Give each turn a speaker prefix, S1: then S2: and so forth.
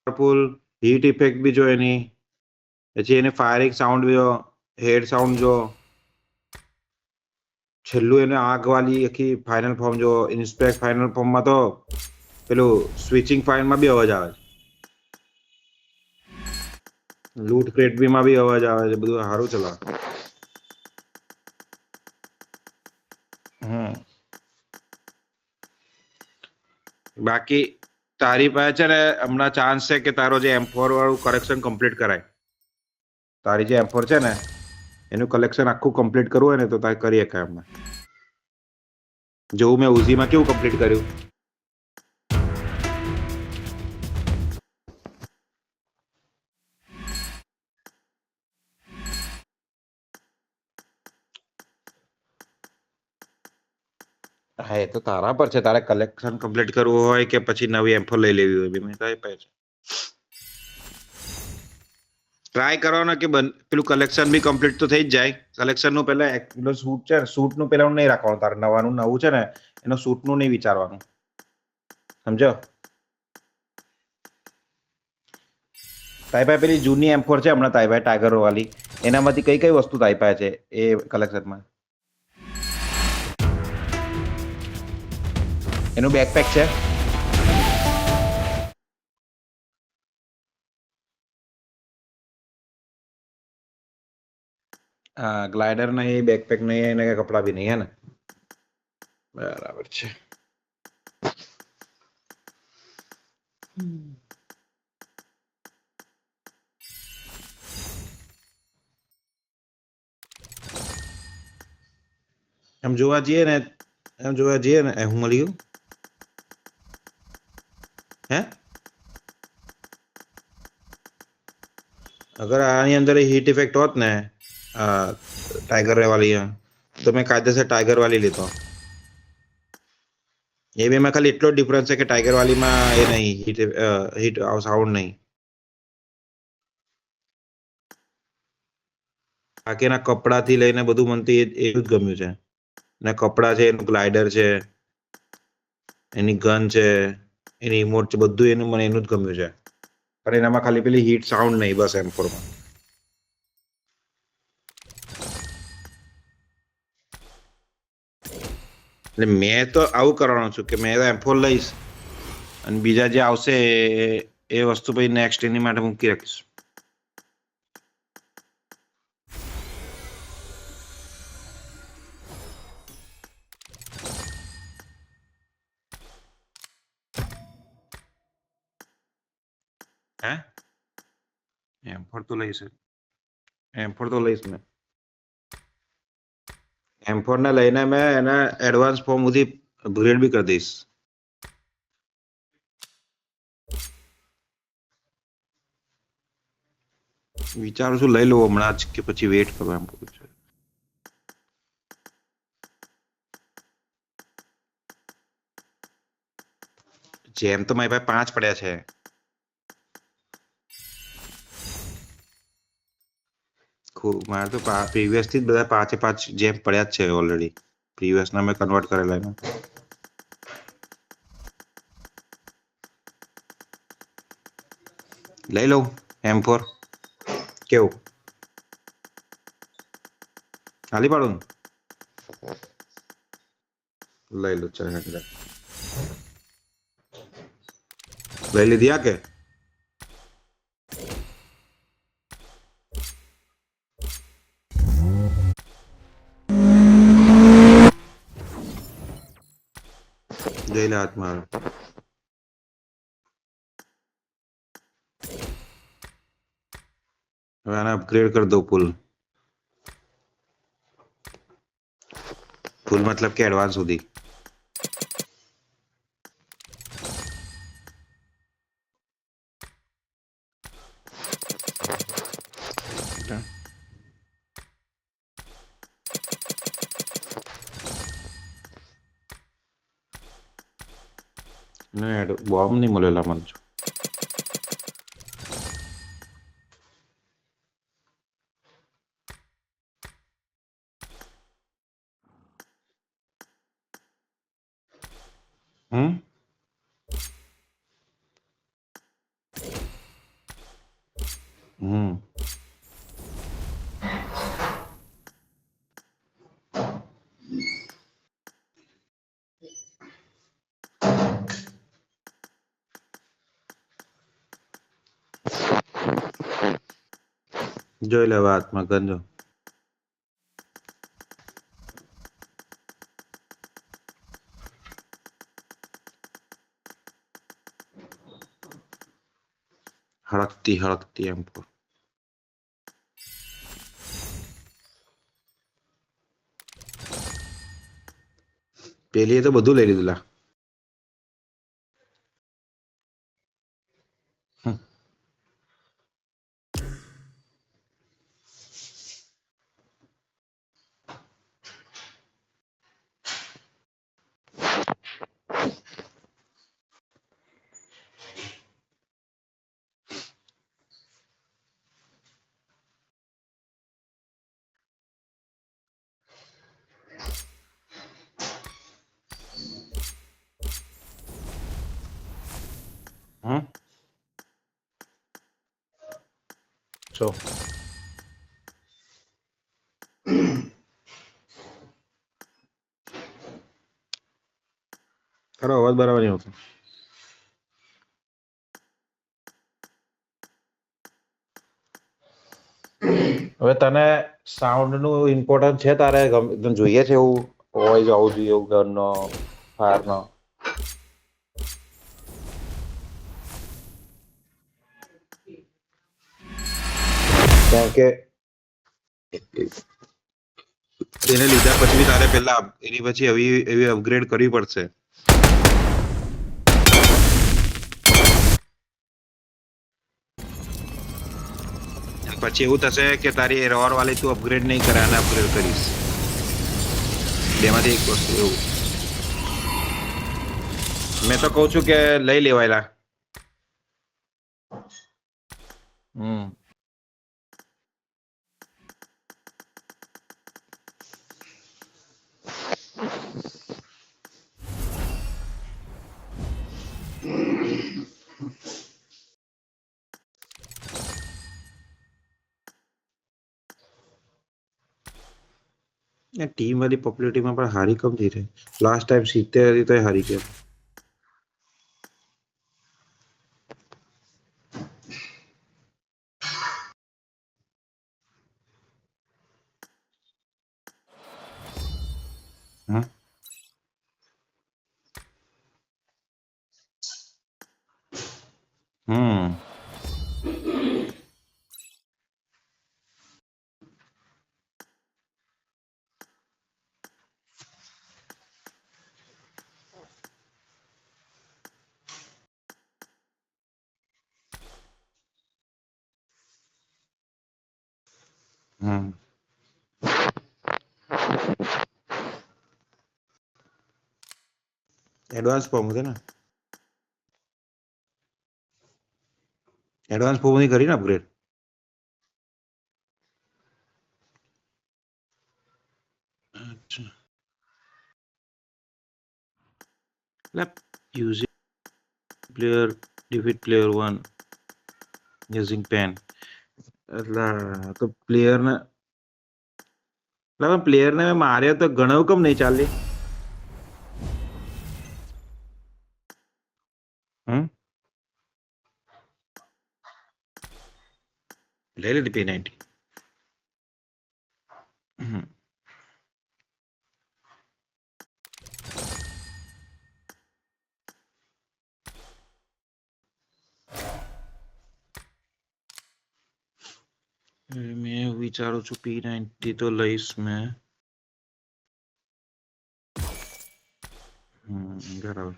S1: Powerful heat effect બી જો એની, પછી એને ફાયરિંગ સાઉન્ડ જો, હેડ સાઉન્ડ જો, છેલ્લું એને આગ વાળી આખી ફાઇનલ ફોર્મ જો, ઇન્સ્પેક્ટ ફાઇનલ ફોર્મમાં તો પેલું સ્વિચિંગ ફાઇલમાં બી અવાજ આવે છે, લૂટ ક્રેટ બી માં બી અવાજ આવે છે, બધું સારું ચલાવે. હમ બાકી તારી પાસે છે ને હમણાં ચાન્સ છે કે તારો જે M4 વાળું કરેક્શન કમ્પ્લીટ કરાય. તારી જે M4 છે ને એનું કલેક્શન આખું કમ્પ્લીટ કરવું હોય ને તો તારે કરી શકાય હમણાં. જેવું મેં ઉઝીમાં કેવું કમ્પ્લીટ કર્યું. હા એ તો તારા પર છે, તારે કલેક્શન કમ્પ્લીટ કરવું હોય કે પછી નવી M4 લઈ લેવી હોય, બી તારી પાસે છે. ટ્રાય કરવાનો કે પેલું કલેક્શન બી કમ્પ્લીટ તો થઈ જ જાય. કલેક્શન નું પેલા સૂટ છે, સૂટ નું પેલા નહીં રાખવાનું, તારે નવાનું નવું છે ને એનું સૂટ નું નહીં વિચારવાનું, સમજો. તારી પાસે પેલી જૂની M4 છે હમણાં તારી પાસે ટાઈગર વાળી, એનામાંથી કઈ કઈ વસ્તુ તારી પાસે છે એ કલેક્શનમાં? એનું બેકપેક છે? હા ગ્લાઇડર નહીં, બેકપેક નહીં, એને કપડા બી નહીં, હે ને? બરાબર છે. એમ જોવા જઈએ ને, હું મળી ગયું હે. અગર આની અંદર હીટ ઇફેક્ટ હોત ને ટાઈગર વાળી, તો મેં કાયદેસર ટાઈગર વાળી લેતો. એ બે માં ખાલી એટલો જ ડિફરન્સ છે કે ટાઈગર વાળીમાં એ નહીં, હીટ સાઉન્ડ નહીં. બાકી એના કપડાથી લઈને બધું મને એવું જ ગમ્યું છે. ને કપડા છે, એનું ગ્લાઇડર છે, એની ગન છે, એની ઇમોટ છે, બધું એનું મને એનું જ ગમ્યું છે. પણ એનામાં ખાલી પેલી હીટ સાઉન્ડ નહીં, બસ M4 માં. એટલે મેં તો આવું કરવાનું છું કે મેં તો M4 લઈશ અને બીજા જે આવશે એ વસ્તુ પછી નેક્સ્ટ એની માટે મૂકી રાખીશ. હે M4 તો લઈશ, M4 તો લઈશ મેં. M4 ને લઈને મેં એના એડવાન્સ ફોર્મ સુધી અપગ્રેડ બી કરી દઈશ. વિચારું છું લઈ લઉં હમણાં જ કે પછી વેટ કરવા એમ કહું છું. જેમ તો મારી પાસે 5 પડ્યા છે. મારે તો પ્રીવિયસ થી જ બધા 5 જેમ પડ્યા જ છે ઓલરેડી. પ્રીવિયસ ના મેં કન્વર્ટ કરેલા એમાં. લઈ લઉં M4 કેવું? ખાલી પાડું લઈ લો. ચાલ લઈ લીધી આ કે જઈ લે હાથ મારો. હવે આને અપગ્રેડ કરી દો ફૂલ મતલબ કે એડવાન્સ સુધી. બોમ્બ નહીં મળેલા મને. હમ જોઈ લે વાતમાં ગંજો. હળકતી હળકતી એમ પેલી તો બધું લઈ લીધું લા. So તારો અવાજ બરાબર નહીં આવતો. હવે તને સાઉન્ડ નું ઇમ્પોર્ટન્સ છે તારે તને જોઈએ છે એવું વોઇસ આવવું જોઈએ એવું ગનનો ફાયરનો. કેમ કે એને લીધા પછી બી તારે પેલા એની પછી એવી અપગ્રેડ કરવી પડશે. પછી એવું થશે કે તારી રોર વાળી તું અપગ્રેડ નહીં કરે અને અપગ્રેડ કરીશ. બેમાંથી એક વસ્તુ એવું. મેં તો કહું છું કે લઈ લેવાયેલા. ટીમ વાળી પોપ્યુલરિટીમાં પણ હારી કમ થઈ રહી. લાસ્ટ ટાઈમ 70 હતી તો હારી કેમ. એડવાન્સ ફોર્મ છે ને, એડવાન્સ ફોર્મ ની કરી ને upgrade. Using player defeat player 1 using pen. એટલે તો પ્લેયર ને માર્યો તો ગણાવ કેમ નહીં ચાલે. લઈ લીધી P90. મેં વિચારું છું P90 તો લઈશ મેં. બરાબર.